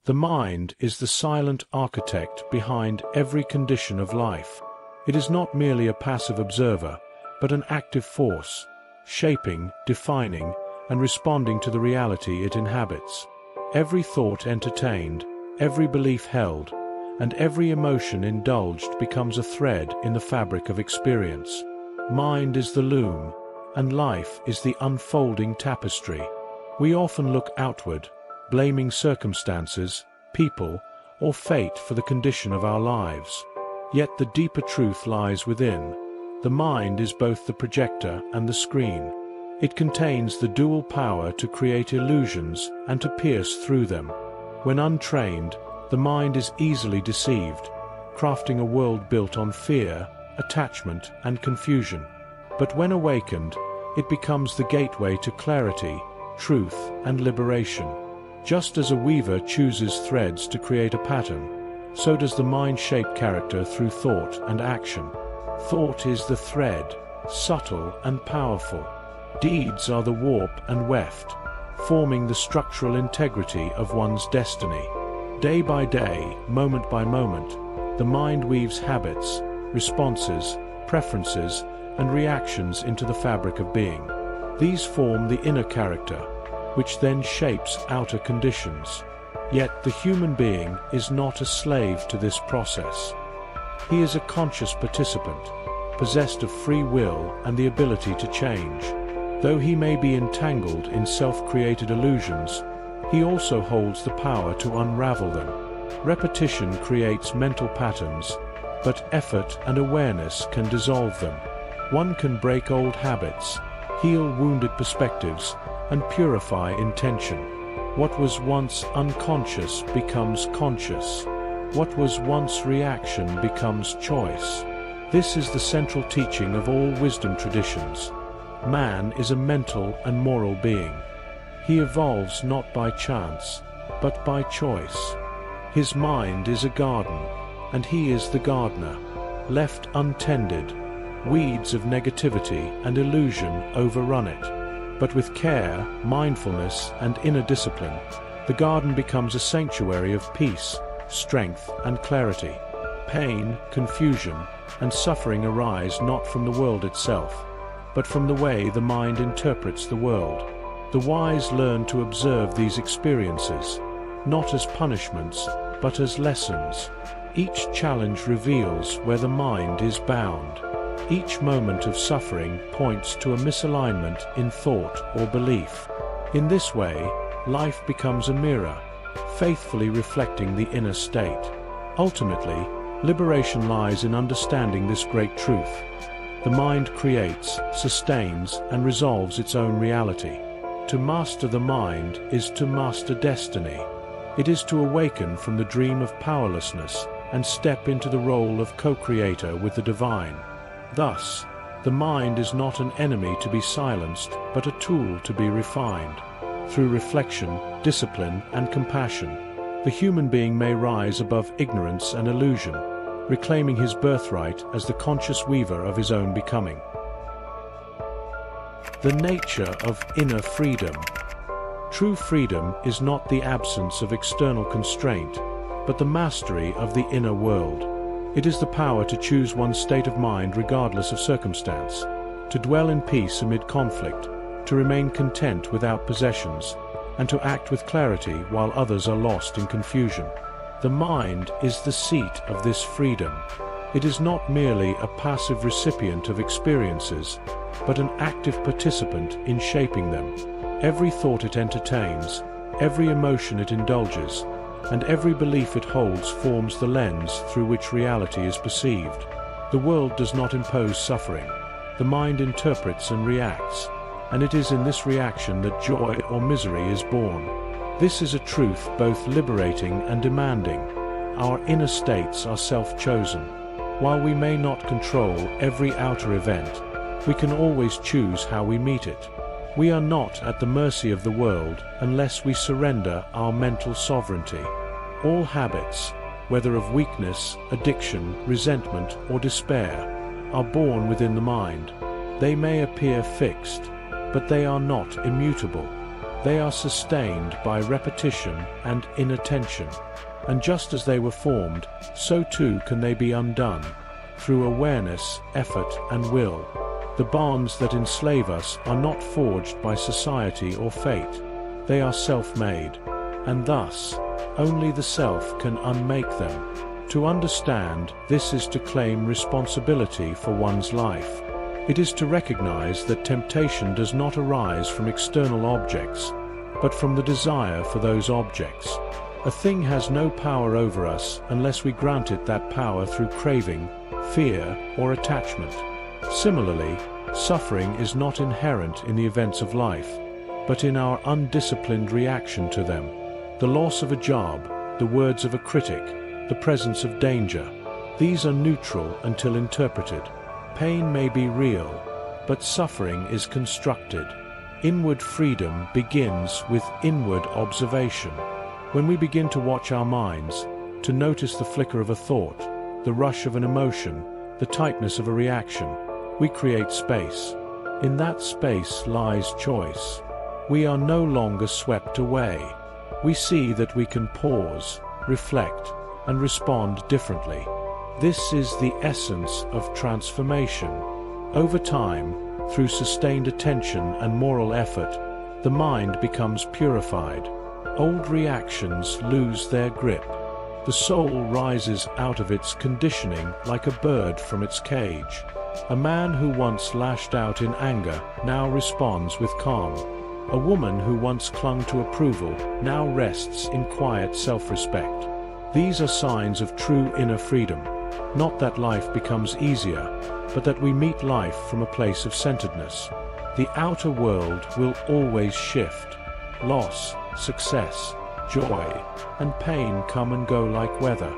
The mind is the silent architect behind every condition of life. It is not merely a passive observer, but an active force, shaping, defining, and responding to the reality it inhabits. Every thought entertained, every belief held, and every emotion indulged becomes a thread in the fabric of experience. Mind is the loom, and life is the unfolding tapestry. We often look outward, blaming circumstances, people, or fate for the condition of our lives. Yet the deeper truth lies within. The mind is both the projector and the screen. It contains the dual power to create illusions and to pierce through them. When untrained, the mind is easily deceived, crafting a world built on fear, attachment, and confusion. But when awakened, it becomes the gateway to clarity, truth, and liberation. Just as a weaver chooses threads to create a pattern, so does the mind shape character through thought and action. Thought is the thread, subtle and powerful. Deeds are the warp and weft, forming the structural integrity of one's destiny. Day by day, moment by moment, the mind weaves habits, responses, preferences, and reactions into the fabric of being. These form the inner character, which then shapes outer conditions. Yet the human being is not a slave to this process. He is a conscious participant, possessed of free will and the ability to change. Though he may be entangled in self-created illusions, he also holds the power to unravel them. Repetition creates mental patterns, but effort and awareness can dissolve them. One can break old habits, heal wounded perspectives, and purify intention. What was once unconscious becomes conscious. What was once reaction becomes choice. This is the central teaching of all wisdom traditions. Man is a mental and moral being. He evolves not by chance, but by choice. His mind is a garden, and he is the gardener. Left untended, weeds of negativity and illusion overrun it. But with care, mindfulness, and inner discipline, the garden becomes a sanctuary of peace, strength, and clarity. Pain, confusion, and suffering arise not from the world itself, but from the way the mind interprets the world. The wise learn to observe these experiences, not as punishments, but as lessons. Each challenge reveals where the mind is bound. Each moment of suffering points to a misalignment in thought or belief. In this way, life becomes a mirror, faithfully reflecting the inner state. Ultimately, liberation lies in understanding this great truth. The mind creates, sustains, and resolves its own reality. To master the mind is to master destiny. It is to awaken from the dream of powerlessness and step into the role of co-creator with the divine. Thus, the mind is not an enemy to be silenced, but a tool to be refined. Through reflection, discipline, and compassion, the human being may rise above ignorance and illusion, reclaiming his birthright as the conscious weaver of his own becoming. The nature of inner freedom. True freedom is not the absence of external constraint, but the mastery of the inner world. It is the power to choose one's state of mind regardless of circumstance, to dwell in peace amid conflict, to remain content without possessions, and to act with clarity while others are lost in confusion. The mind is the seat of this freedom. It is not merely a passive recipient of experiences, but an active participant in shaping them. Every thought it entertains, every emotion it indulges, and every belief it holds forms the lens through which reality is perceived. The world does not impose suffering. The mind interprets and reacts, and it is in this reaction that joy or misery is born. This is a truth both liberating and demanding. Our inner states are self-chosen. While we may not control every outer event, we can always choose how we meet it. We are not at the mercy of the world unless we surrender our mental sovereignty. All habits, whether of weakness, addiction, resentment, or despair, are born within the mind. They may appear fixed, but they are not immutable. They are sustained by repetition and inattention. And just as they were formed, so too can they be undone, through awareness, effort, and will. The bonds that enslave us are not forged by society or fate. They are self-made, and thus, only the self can unmake them. To understand this is to claim responsibility for one's life. It is to recognize that temptation does not arise from external objects, but from the desire for those objects. A thing has no power over us unless we grant it that power through craving, fear, or attachment. Similarly, suffering is not inherent in the events of life, but in our undisciplined reaction to them. The loss of a job, the words of a critic, the presence of danger. These are neutral until interpreted. Pain may be real, but suffering is constructed. Inward freedom begins with inward observation. When we begin to watch our minds, to notice the flicker of a thought, the rush of an emotion, the tightness of a reaction, we create space. In that space lies choice. We are no longer swept away. We see that we can pause, reflect, and respond differently. This is the essence of transformation. Over time, through sustained attention and moral effort, the mind becomes purified. Old reactions lose their grip. The soul rises out of its conditioning like a bird from its cage. A man who once lashed out in anger now responds with calm. A woman who once clung to approval now rests in quiet self-respect. These are signs of true inner freedom. Not that life becomes easier, but that we meet life from a place of centeredness. The outer world will always shift. Loss, success, joy, and pain come and go like weather.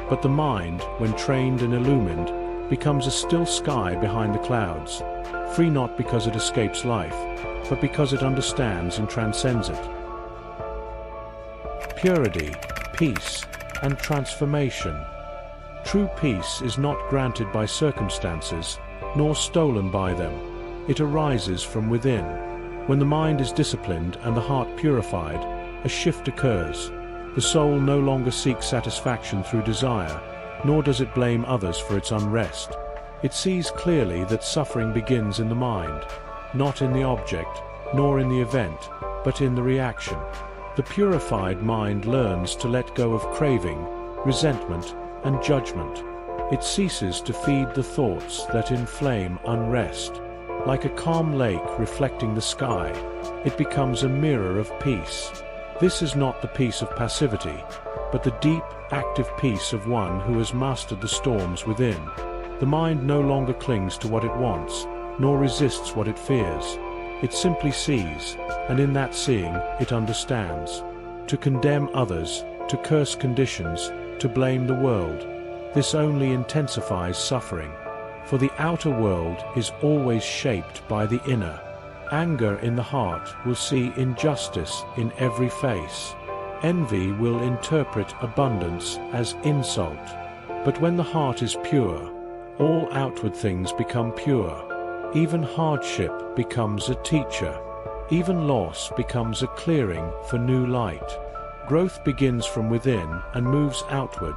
But the mind, when trained and illumined, becomes a still sky behind the clouds, free not because it escapes life, but because it understands and transcends it. Purity, peace, and transformation. True peace is not granted by circumstances, nor stolen by them. It arises from within. When the mind is disciplined and the heart purified, a shift occurs. The soul no longer seeks satisfaction through desire, nor does it blame others for its unrest. It sees clearly that suffering begins in the mind, not in the object, nor in the event, but in the reaction. The purified mind learns to let go of craving, resentment, and judgment. It ceases to feed the thoughts that inflame unrest. Like a calm lake reflecting the sky, it becomes a mirror of peace. This is not the peace of passivity, but the deep, active peace of one who has mastered the storms within. The mind no longer clings to what it wants, nor resists what it fears. It simply sees, and in that seeing, it understands. To condemn others, to curse conditions, to blame the world, this only intensifies suffering. For the outer world is always shaped by the inner. Anger in the heart will see injustice in every face. Envy will interpret abundance as insult. But when the heart is pure, all outward things become pure. Even hardship becomes a teacher. Even loss becomes a clearing for new light. Growth begins from within and moves outward,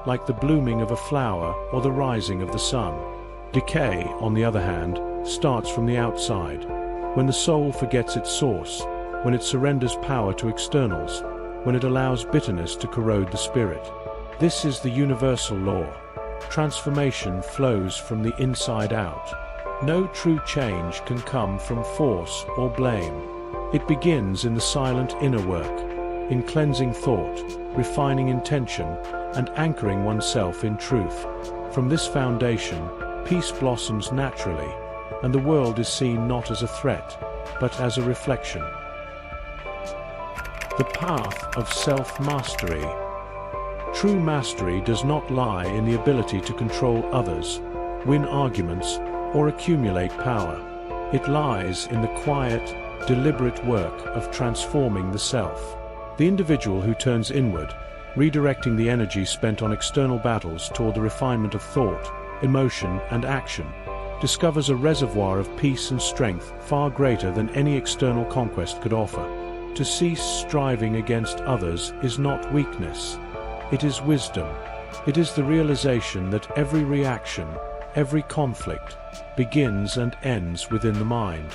like the blooming of a flower or the rising of the sun. Decay, on the other hand, starts from the outside. When the soul forgets its source, when it surrenders power to externals, when it allows bitterness to corrode the spirit. This is the universal law. Transformation flows from the inside out. No true change can come from force or blame. It begins in the silent inner work, in cleansing thought, refining intention, and anchoring oneself in truth. From this foundation, peace blossoms naturally, and the world is seen not as a threat, but as a reflection. The path of self-mastery. True mastery does not lie in the ability to control others, win arguments, or accumulate power. It lies in the quiet, deliberate work of transforming the self. The individual who turns inward, redirecting the energy spent on external battles toward the refinement of thought, emotion, and action, discovers a reservoir of peace and strength far greater than any external conquest could offer. To cease striving against others is not weakness. It is wisdom. It is the realization that every reaction, every conflict, begins and ends within the mind.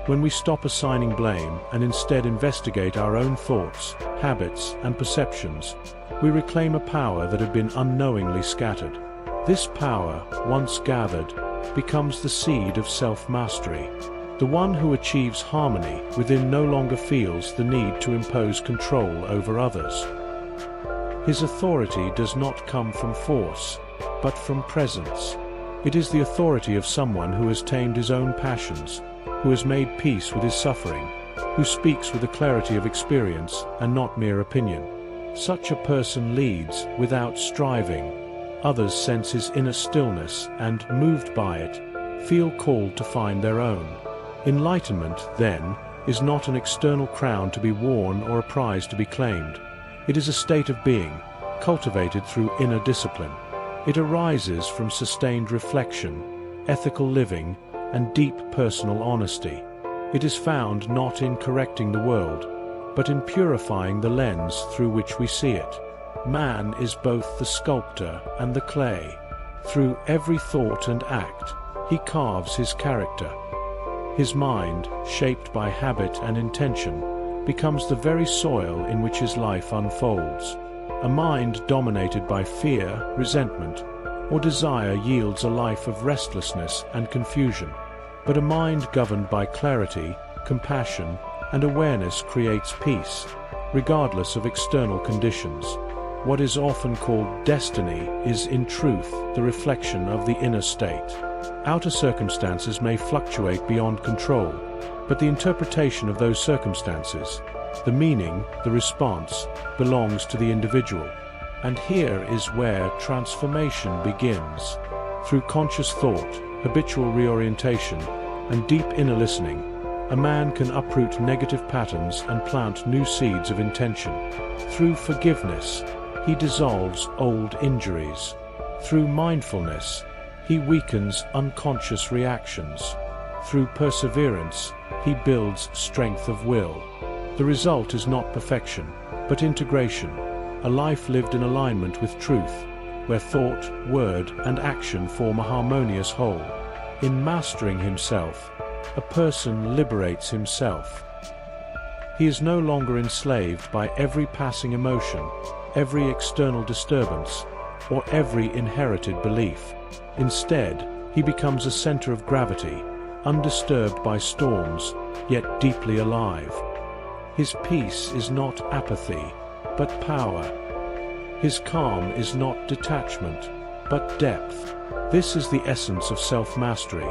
When we stop assigning blame and instead investigate our own thoughts, habits, and perceptions, we reclaim a power that had been unknowingly scattered. This power, once gathered, becomes the seed of self-mastery. The one who achieves harmony within no longer feels the need to impose control over others. His authority does not come from force, but from presence. It is the authority of someone who has tamed his own passions, who has made peace with his suffering, who speaks with the clarity of experience and not mere opinion. Such a person leads without striving. Others sense his inner stillness and, moved by it, feel called to find their own. Enlightenment, then, is not an external crown to be worn or a prize to be claimed. It is a state of being, cultivated through inner discipline. It arises from sustained reflection, ethical living, and deep personal honesty. It is found not in correcting the world, but in purifying the lens through which we see it. Man is both the sculptor and the clay. Through every thought and act, he carves his character. His mind, shaped by habit and intention, becomes the very soil in which his life unfolds. A mind dominated by fear, resentment, or desire yields a life of restlessness and confusion. But a mind governed by clarity, compassion, and awareness creates peace, regardless of external conditions. What is often called destiny is, in truth, the reflection of the inner state. Outer circumstances may fluctuate beyond control, but the interpretation of those circumstances, the meaning, the response, belongs to the individual. And here is where transformation begins. Through conscious thought, habitual reorientation, and deep inner listening, a man can uproot negative patterns and plant new seeds of intention. Through forgiveness, he dissolves old injuries. Through mindfulness, he weakens unconscious reactions. Through perseverance, he builds strength of will. The result is not perfection, but integration, a life lived in alignment with truth, where thought, word, and action form a harmonious whole. In mastering himself, a person liberates himself. He is no longer enslaved by every passing emotion, every external disturbance, or every inherited belief. Instead, he becomes a center of gravity, undisturbed by storms, yet deeply alive. His peace is not apathy, but power. His calm is not detachment, but depth. This is the essence of self-mastery,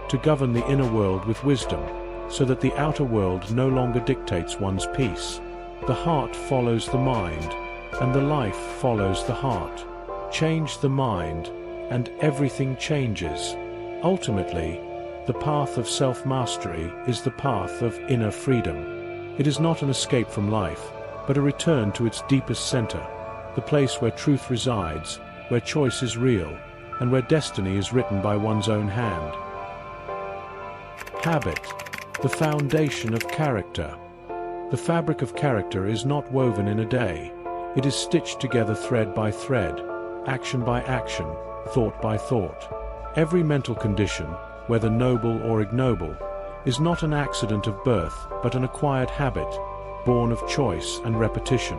to govern the inner world with wisdom, so that the outer world no longer dictates one's peace. The heart follows the mind, and the life follows the heart. Change the mind, and everything changes. Ultimately, the path of self-mastery is the path of inner freedom. It is not an escape from life, but a return to its deepest center, the place where truth resides, where choice is real, and where destiny is written by one's own hand. Habit, the foundation of character. The fabric of character is not woven in a day. It is stitched together thread by thread, action by action, thought by thought. Every mental condition, whether noble or ignoble, is not an accident of birth, but an acquired habit, born of choice and repetition.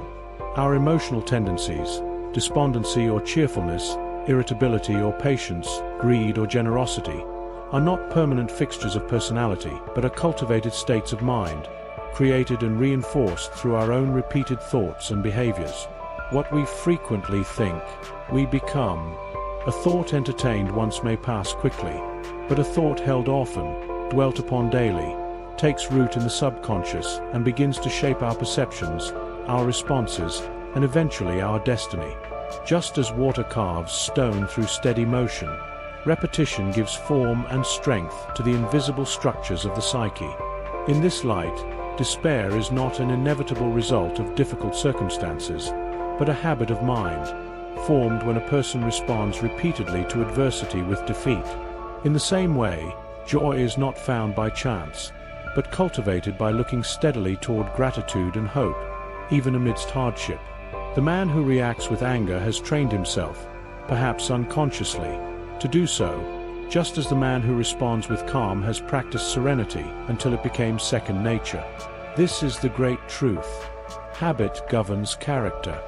Our emotional tendencies, despondency or cheerfulness, irritability or patience, greed or generosity, are not permanent fixtures of personality, but are cultivated states of mind, created and reinforced through our own repeated thoughts and behaviors. What we frequently think, we become. A thought entertained once may pass quickly, but a thought held often, dwelt upon daily, takes root in the subconscious and begins to shape our perceptions, our responses, and eventually our destiny. Just as water carves stone through steady motion, repetition gives form and strength to the invisible structures of the psyche. In this light, despair is not an inevitable result of difficult circumstances, but a habit of mind, formed when a person responds repeatedly to adversity with defeat. In the same way, joy is not found by chance, but cultivated by looking steadily toward gratitude and hope, even amidst hardship. The man who reacts with anger has trained himself, perhaps unconsciously, to do so, just as the man who responds with calm has practiced serenity until it became second nature. This is the great truth. Habit governs character,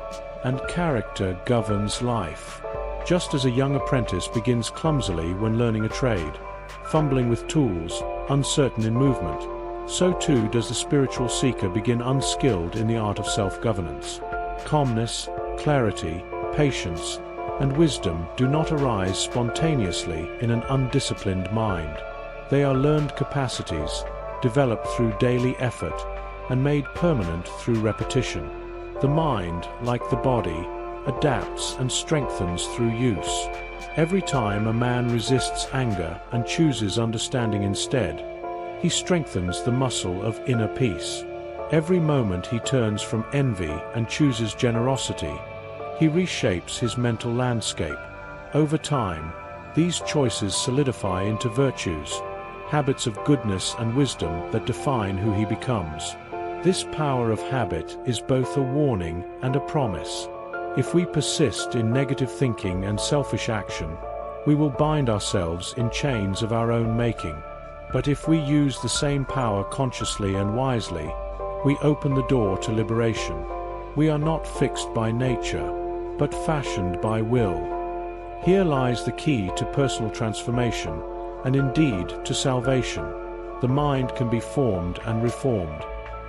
and character governs life. Just as a young apprentice begins clumsily when learning a trade, fumbling with tools, uncertain in movement, so too does the spiritual seeker begin unskilled in the art of self-governance. Calmness, clarity, patience, and wisdom do not arise spontaneously in an undisciplined mind. They are learned capacities, developed through daily effort, and made permanent through repetition. The mind, like the body, adapts and strengthens through use. Every time a man resists anger and chooses understanding instead, he strengthens the muscle of inner peace. Every moment he turns from envy and chooses generosity, he reshapes his mental landscape. Over time, these choices solidify into virtues, habits of goodness and wisdom that define who he becomes. This power of habit is both a warning and a promise. If we persist in negative thinking and selfish action, we will bind ourselves in chains of our own making. But if we use the same power consciously and wisely, we open the door to liberation. We are not fixed by nature, but fashioned by will. Here lies the key to personal transformation, and indeed to salvation. The mind can be formed and reformed.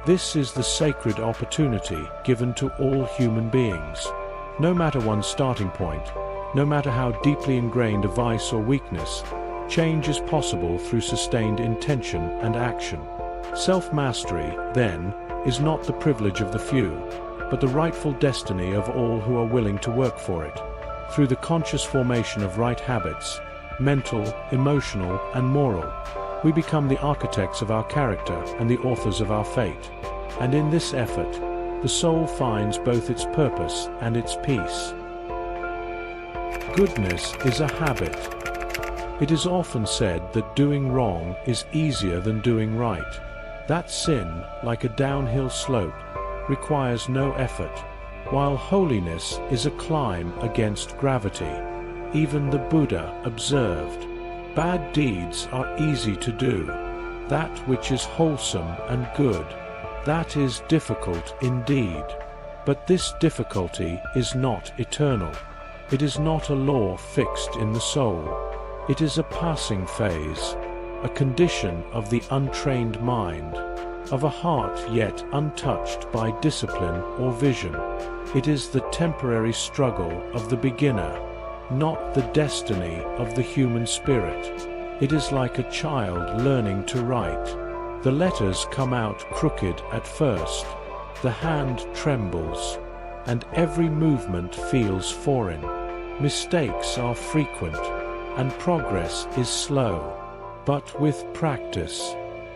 This is the sacred opportunity given to all human beings. No matter one's starting point, no matter how deeply ingrained a vice or weakness, change is possible through sustained intention and action. Self-mastery, then, is not the privilege of the few, but the rightful destiny of all who are willing to work for it. Through the conscious formation of right habits, mental, emotional, and moral, we become the architects of our character and the authors of our fate. And in this effort, the soul finds both its purpose and its peace. Goodness is a habit. It is often said that doing wrong is easier than doing right. That sin, like a downhill slope, requires no effort, while holiness is a climb against gravity. Even the Buddha observed, "Bad deeds are easy to do. That which is wholesome and good, that is difficult indeed. But this difficulty is not eternal. It is not a law fixed in the soul. It is a passing phase, a condition of the untrained mind, of a heart yet untouched by discipline or vision. It is the temporary struggle of the beginner, not the destiny of the human spirit. It is like a child learning to write. The letters come out crooked at first, the hand trembles, and every movement feels foreign. Mistakes are frequent, and progress is slow. But with practice,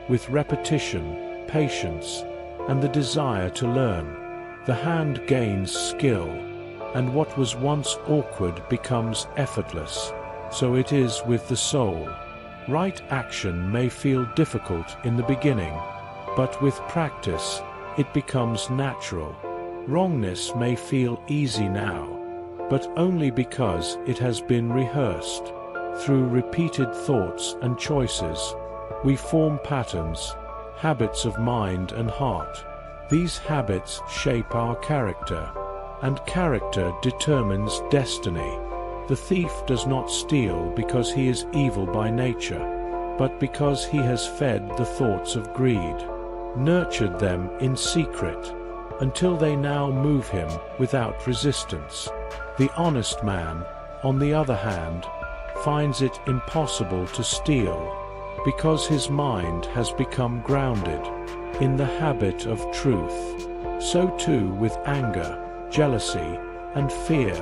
with repetition, patience, and the desire to learn, the hand gains skill, and what was once awkward becomes effortless. So it is with the soul. Right action may feel difficult in the beginning, but with practice, it becomes natural. Wrongness may feel easy now, but only because it has been rehearsed. Through repeated thoughts and choices, we form patterns, habits of mind and heart. These habits shape our character, and character determines destiny. The thief does not steal because he is evil by nature, but because he has fed the thoughts of greed, nurtured them in secret, until they now move him without resistance. The honest man, on the other hand, finds it impossible to steal, because his mind has become grounded in the habit of truth. So too with anger, jealousy, and fear.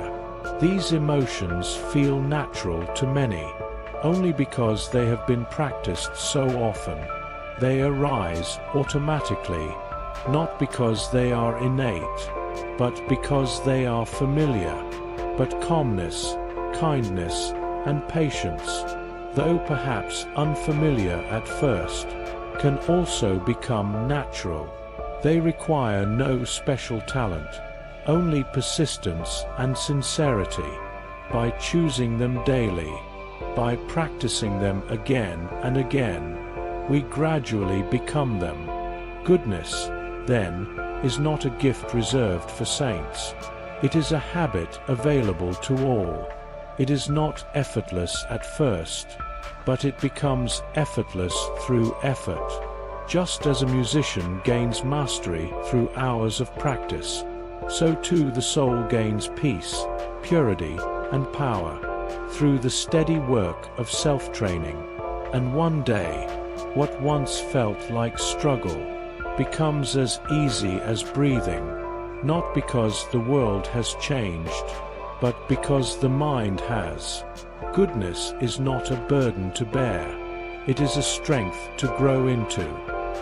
These emotions feel natural to many, only because they have been practiced so often. They arise automatically, not because they are innate, but because they are familiar. But calmness, kindness, and patience, though perhaps unfamiliar at first, can also become natural. They require no special talent, only persistence and sincerity. By choosing them daily, by practicing them again and again, we gradually become them. Goodness, then, is not a gift reserved for saints. It is a habit available to all. It is not effortless at first, but it becomes effortless through effort. Just as a musician gains mastery through hours of practice, so too the soul gains peace, purity, and power through the steady work of self-training. And one day, what once felt like struggle becomes as easy as breathing, not because the world has changed, but because the mind has. Goodness is not a burden to bear. It is a strength to grow into,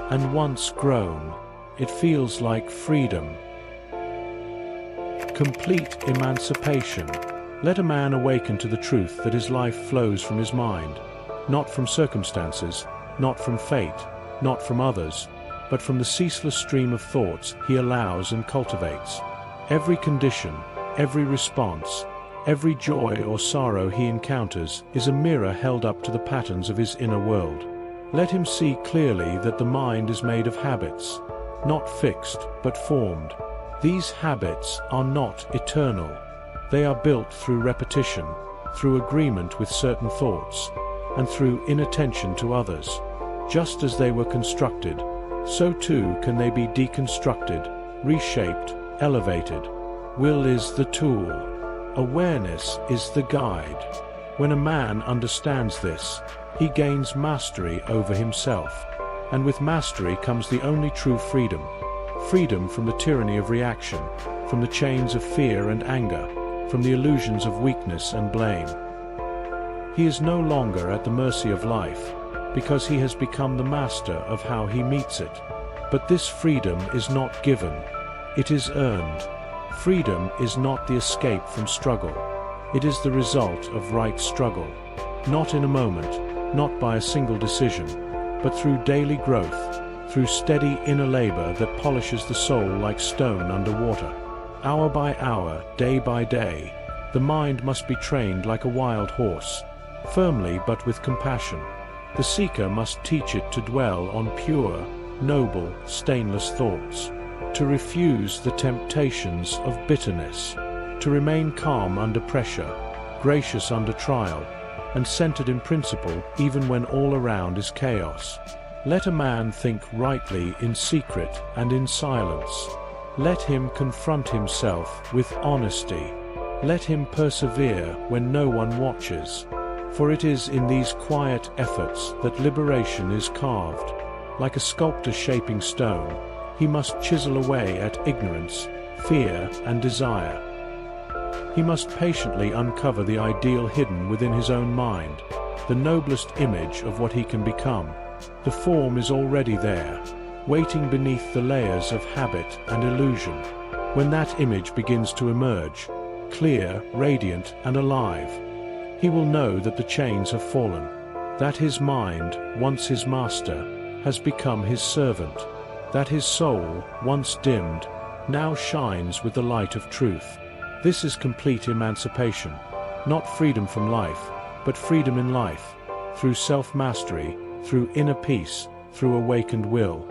and once grown, it feels like freedom. Complete emancipation. Let a man awaken to the truth that his life flows from his mind, not from circumstances, not from fate, not from others, but from the ceaseless stream of thoughts he allows and cultivates. Every condition, every response, every joy or sorrow he encounters is a mirror held up to the patterns of his inner world. Let him see clearly that the mind is made of habits, not fixed but formed. These habits are not eternal. They are built through repetition, through agreement with certain thoughts, and through inattention to others. Just as they were constructed, so too can they be deconstructed, reshaped, elevated. Will is the tool. Awareness is the guide. When a man understands this, he gains mastery over himself. And with mastery comes the only true freedom. Freedom from the tyranny of reaction, from the chains of fear and anger, from the illusions of weakness and blame. He is no longer at the mercy of life, because he has become the master of how he meets it. But this freedom is not given, it is earned. Freedom is not the escape from struggle. It is the result of right struggle. Not in a moment, not by a single decision, but through daily growth, through steady inner labor that polishes the soul like stone under water. Hour by hour, day by day, the mind must be trained like a wild horse, firmly but with compassion. The seeker must teach it to dwell on pure, noble, stainless thoughts, to refuse the temptations of bitterness, to remain calm under pressure, gracious under trial, and centered in principle even when all around is chaos. Let a man think rightly in secret and in silence. Let him confront himself with honesty. Let him persevere when no one watches. For it is in these quiet efforts that liberation is carved. Like a sculptor shaping stone, he must chisel away at ignorance, fear, and desire. He must patiently uncover the ideal hidden within his own mind, the noblest image of what he can become. The form is already there, waiting beneath the layers of habit and illusion. When that image begins to emerge, clear, radiant, and alive, he will know that the chains have fallen, that his mind, once his master, has become his servant, that his soul, once dimmed, now shines with the light of truth. This is complete emancipation, not freedom from life, but freedom in life, through self-mastery, through inner peace, through awakened will.